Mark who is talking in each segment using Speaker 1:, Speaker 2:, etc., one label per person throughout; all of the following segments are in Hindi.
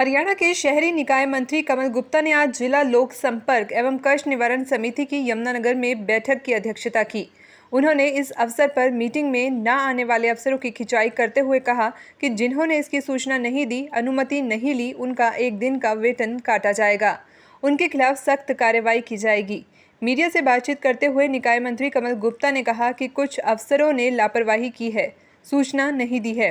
Speaker 1: हरियाणा के शहरी निकाय मंत्री कमल गुप्ता ने आज जिला लोक संपर्क एवं कष्ट निवारण समिति की यमुनानगर में बैठक की अध्यक्षता की। उन्होंने इस अवसर पर मीटिंग में न आने वाले अफसरों की खिंचाई करते हुए कहा कि जिन्होंने इसकी सूचना नहीं दी, अनुमति नहीं ली, उनका एक दिन का वेतन काटा जाएगा। उनके खिलाफ सख्त कार्रवाई की जाएगी। मीडिया से बातचीत करते हुए निकाय मंत्री कमल गुप्ता ने कहा कि कुछ अफसरों ने लापरवाही की है, सूचना नहीं दी है।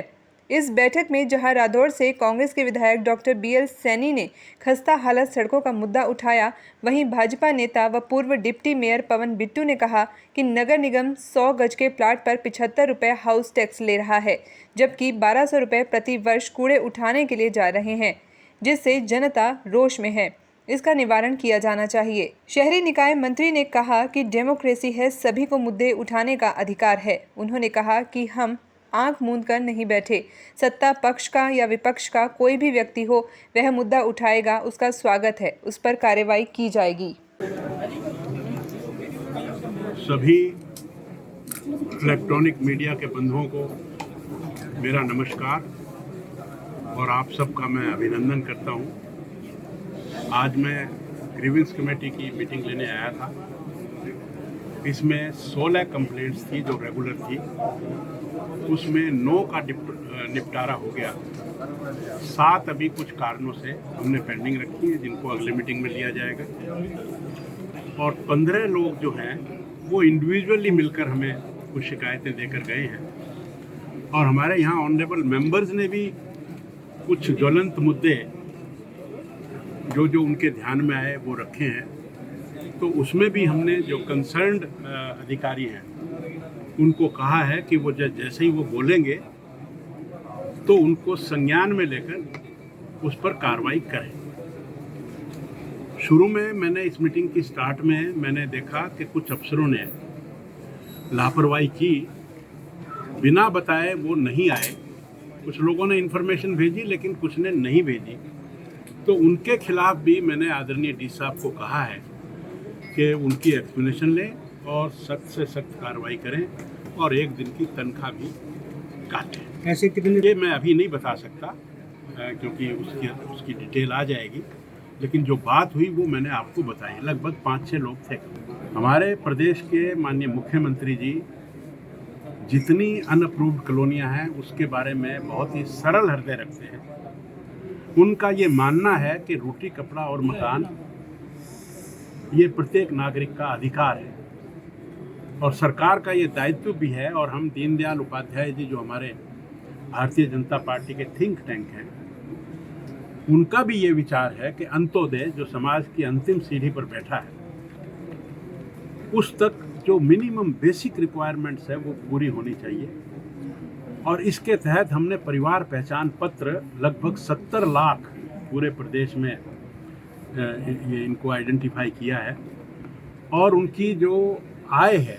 Speaker 1: इस बैठक में जहां रादौर से कांग्रेस के विधायक डॉक्टर BL सैनी ने खस्ता हालत सड़कों का मुद्दा उठाया, वहीं भाजपा नेता व पूर्व डिप्टी मेयर पवन बिट्टू ने कहा कि नगर निगम 100 गज के प्लाट पर 75 रुपये हाउस टैक्स ले रहा है, जबकि 1200 रुपये प्रति वर्ष कूड़े उठाने के लिए जा रहे हैं, जिससे जनता रोष में है। इसका निवारण किया जाना चाहिए। शहरी निकाय मंत्री ने कहा कि डेमोक्रेसी है, सभी को मुद्दे उठाने का अधिकार है। उन्होंने कहा कि हम आंख मूंद कर नहीं बैठे। सत्ता पक्ष का या विपक्ष का कोई भी व्यक्ति हो, वह मुद्दा उठाएगा, उसका स्वागत है, उस पर कार्रवाई की जाएगी।
Speaker 2: सभी इलेक्ट्रॉनिक मीडिया के बंधुओं को मेरा नमस्कार और आप सबका मैं अभिनंदन करता हूं। आज मैं ग्रीवेंस कमेटी की मीटिंग लेने आया था। इसमें 16 कंप्लेंट्स थी जो रेगुलर थी, उसमें 9 का निपटारा हो गया। 7 अभी कुछ कारणों से हमने पेंडिंग रखी है, जिनको अगले मीटिंग में लिया जाएगा। और 15 लोग जो हैं वो इंडिविजुअली मिलकर हमें कुछ शिकायतें देकर गए हैं। और हमारे यहाँ ऑनरेबल मेंबर्स ने भी कुछ ज्वलंत मुद्दे जो उनके ध्यान में आए वो रखे हैं। तो उसमें भी हमने जो कंसर्न्ड अधिकारी हैं उनको कहा है कि वो जैसे ही वो बोलेंगे तो उनको संज्ञान में लेकर उस पर कार्रवाई करें। शुरू में मैंने इस मीटिंग की स्टार्ट में मैंने देखा कि कुछ अफसरों ने लापरवाही की, बिना बताए वो नहीं आए। कुछ लोगों ने इन्फॉर्मेशन भेजी लेकिन कुछ ने नहीं भेजी। तो उनके खिलाफ भी मैंने आदरणीय डी साहब को कहा है कि उनकी एक्सप्लेनेशन लें और सख्त से सख्त कार्रवाई करें और एक दिन की तनख्वाह भी काटें।
Speaker 3: ऐसे कितने
Speaker 2: ये मैं अभी नहीं बता सकता क्योंकि उसकी डिटेल आ जाएगी, लेकिन जो बात हुई वो मैंने आपको बताई। लगभग 5-6 लोग थे। हमारे प्रदेश के माननीय मुख्यमंत्री जी जितनी अनअप्रूव्ड कॉलोनियां हैं उसके बारे में बहुत ही सरल हृदय रखते हैं। उनका ये मानना है कि रोटी, कपड़ा और मकान ये प्रत्येक नागरिक का अधिकार है और सरकार का ये दायित्व भी है। और हम दीनदयाल उपाध्याय जी जो हमारे भारतीय जनता पार्टी के थिंक टैंक हैं, उनका भी ये विचार है कि अंत्योदय जो समाज की अंतिम सीढ़ी पर बैठा है उस तक जो मिनिमम बेसिक रिक्वायरमेंट्स है वो पूरी होनी चाहिए। और इसके तहत हमने परिवार पहचान पत्र लगभग 70 लाख पूरे प्रदेश में ये इनको आइडेंटिफाई किया है। और उनकी जो आय है,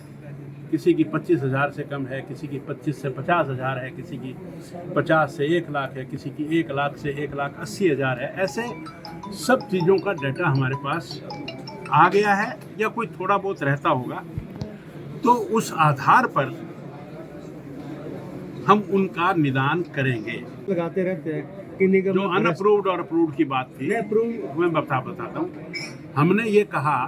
Speaker 2: किसी की 25,000 से कम है, किसी की 25 से 50,000 है, किसी की 50 से 1 लाख है, किसी की 1 लाख से 1,80,000 है। ऐसे सब चीज़ों का डाटा हमारे पास आ गया है या कोई थोड़ा बहुत रहता होगा। तो उस आधार पर हम उनका निदान करेंगे।
Speaker 3: लगाते रहते हैं कि निगम
Speaker 2: जो अनअप्रूव्ड और अप्रूव्ड की बात थी, मैं बताता हूँ। हमने ये कहा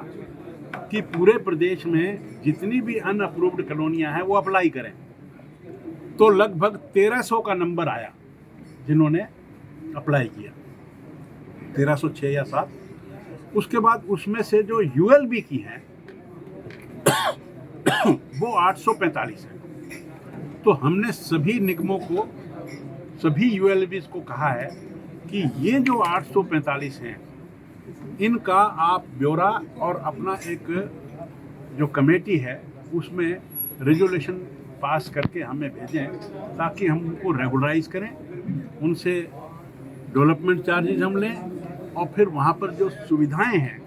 Speaker 2: कि पूरे प्रदेश में जितनी भी अनअप्रूव्ड कॉलोनियां हैं वो अप्लाई करें। तो लगभग 1300 का नंबर आया जिन्होंने अप्लाई किया, 1306 या 7। उसके बाद उसमें से जो ULB की हैं वो 845 है। तो हमने सभी निगमों को, सभी ULBs को कहा है कि ये जो 845 हैं इनका आप ब्यौरा और अपना एक जो कमेटी है उसमें रेजोल्यूशन पास करके हमें भेजें ताकि हम उनको रेगुलराइज करें, उनसे डेवलपमेंट चार्जेस हम लें और फिर वहाँ पर जो सुविधाएं हैं,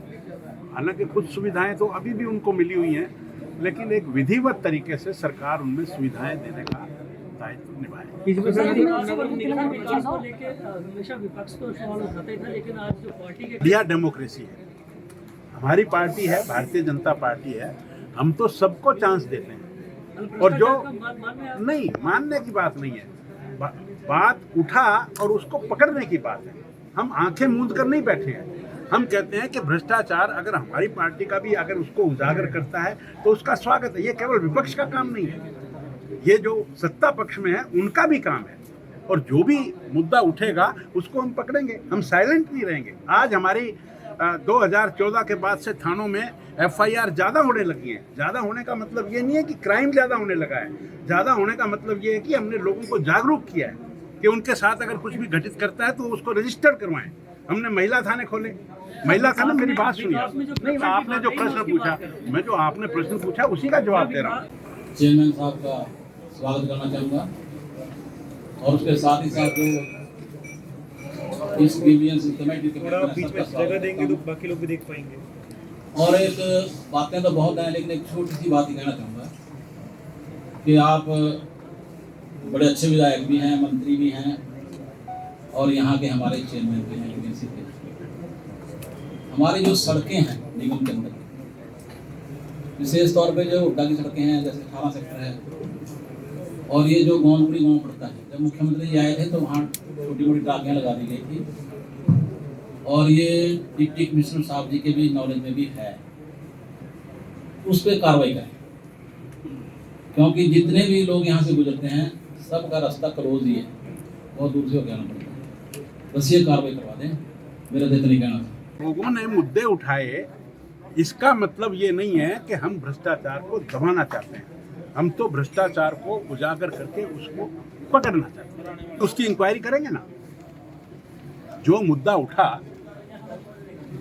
Speaker 2: हालांकि कुछ सुविधाएं तो अभी भी उनको मिली हुई हैं, लेकिन एक विधिवत तरीके से सरकार उनमें सुविधाएं देने का दायित्व निभाए। बढ़िया डेमोक्रेसी है, हमारी पार्टी है, भारतीय जनता पार्टी है, हम तो सबको चांस देते हैं। और जो नहीं मानने की बात नहीं है, बात उठा और उसको पकड़ने की बात है। हम आंखें मूंद कर नहीं बैठे हैं। हम कहते हैं कि भ्रष्टाचार अगर हमारी पार्टी का भी अगर उसको उजागर करता है तो उसका स्वागत है। ये केवल विपक्ष का काम नहीं है, ये जो सत्ता पक्ष में है उनका भी काम है। और जो भी मुद्दा उठेगा उसको हम पकड़ेंगे, हम साइलेंट नहीं रहेंगे। आज हमारी 2014 के बाद से थानों में FIR ज़्यादा होने लगी हैं। ज़्यादा होने का मतलब ये नहीं है कि क्राइम ज़्यादा होने लगा है। ज़्यादा होने का मतलब ये है कि हमने लोगों को जागरूक किया है कि उनके साथ अगर कुछ भी घटित करता है तो उसको रजिस्टर करवाएं। हमने महिला थाने खोले। महिला थाने, मेरी बात सुनिए। नहीं, आपने जो प्रश्न पूछा, मैं जो आपने प्रश्न पूछा उसी का जवाब दे रहा हूँ।
Speaker 4: चेयरमैन साहब का स्वागत करना चाहूँगा और उसके साथ ही साथ जो इस ग्रीवियंस कमेटी के
Speaker 3: बीच में जगह देंगे तो बाकी लोग भी देख पाएंगे।
Speaker 4: और एक बातें तो बहुत हैं, लेकिन एक छोटी सी बात ही कहना चाहूँगा कि आप बड़े अच्छे विधायक भी हैं, मंत्री भी हैं और यहाँ के हमारे चेयरमैन भी हैं एजेंसी के। हमारी जो सड़कें हैं निगम के अंदर, विशेष तौर पे जो उड्डा की सड़कें हैं, जैसे 18 सेक्टर है और ये जो गौनपुरी गाँव पड़ता है, जब मुख्यमंत्री जी आए थे तो वहाँ छोटी मोटी टाँकियाँ लगा दी गई थी और ये डिप्टी कमिश्नर साहब जी के भी नॉलेज में भी है। उस पर कार्रवाई करें, क्योंकि जितने भी लोग यहाँ से गुजरते हैं सबका रास्ता क्लोज ही है, बहुत दूर से होकर आना पड़ता है। बस ये कार्रवाई करवा दें, मेरा तो नहीं कहना था।
Speaker 2: लोगों ने मुद्दे उठाए, इसका मतलब ये नहीं है कि हम भ्रष्टाचार को दबाना चाहते हैं। हम तो भ्रष्टाचार को उजागर करके उसको पकड़ना चाहते हैं। उसकी इंक्वायरी करेंगे ना, जो मुद्दा उठा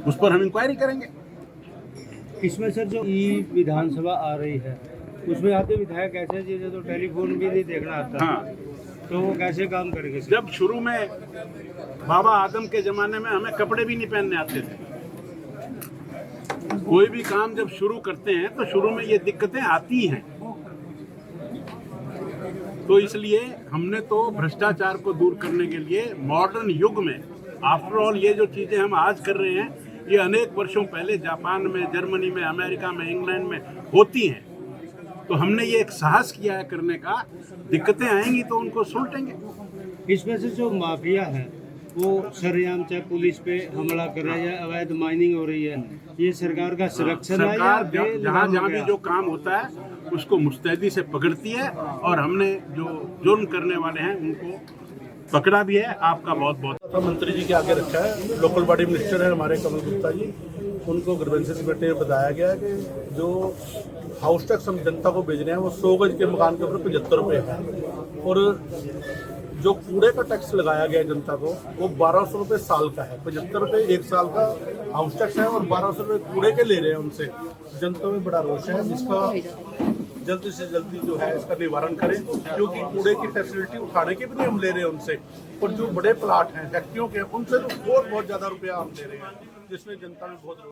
Speaker 2: उस पर हम इंक्वायरी करेंगे।
Speaker 3: इसमें सर जो ई विधानसभा आ रही है उसमें आते विधायक ऐसे चीजें तो टेलीफोन भी नहीं देखना आता।
Speaker 2: हाँ,
Speaker 3: तो वो कैसे काम करेंगे सर?
Speaker 2: जब शुरू में बाबा आदम के जमाने में हमें कपड़े भी नहीं पहनने आते थे। कोई भी काम जब शुरू करते हैं तो शुरू में ये दिक्कतें आती हैं। तो इसलिए हमने तो भ्रष्टाचार को दूर करने के लिए मॉडर्न युग में, आफ्टर ऑल ये जो चीजें हम आज कर रहे हैं ये अनेक वर्षों पहले जापान में, जर्मनी में, अमेरिका में, इंग्लैंड में होती हैं। तो हमने ये एक साहस किया है करने का। दिक्कतें आएंगी तो उनको सुलटेंगे।
Speaker 3: इसमें से जो माफिया है वो सरेआम चाहे पुलिस पे हमला कर रहा है या अवैध माइनिंग हो रही है, ये सरकार का संरक्षण है या
Speaker 2: सरकार जहाँ भी जो काम होता है उसको मुस्तैदी से पकड़ती है और हमने जो जुर्म करने वाले हैं उनको पकड़ा भी है। आपका बहुत बहुत
Speaker 5: मंत्री जी के आगे रखा है। लोकल बॉडी मिनिस्टर है हमारे कमल गुप्ता जी, उनको ग्रीवेंसेस कमेटी में बताया गया है कि जो हाउस टैक्स हम जनता को भेज रहे हैं वो 100 गज के मकान के ऊपर 75 रुपये है और जो कूड़े का टैक्स लगाया गया है जनता को वो 1200 रुपये साल का है। 75 रुपये एक साल का हाउस टैक्स है और 1200 रुपये कूड़े के ले रहे हैं उनसे। जनता में बड़ा रोष है, जिसका जल्दी से जल्दी जो है इसका निवारण करें, क्योंकि कूड़े की फैसिलिटी उठाने के भी नहीं हम ले रहे हैं उनसे। और जो बड़े प्लाट हैं फैक्ट्रियों के, उनसे तो बहुत ज़्यादा रुपया हम ले रहे हैं, जिसमें जनता में बहुत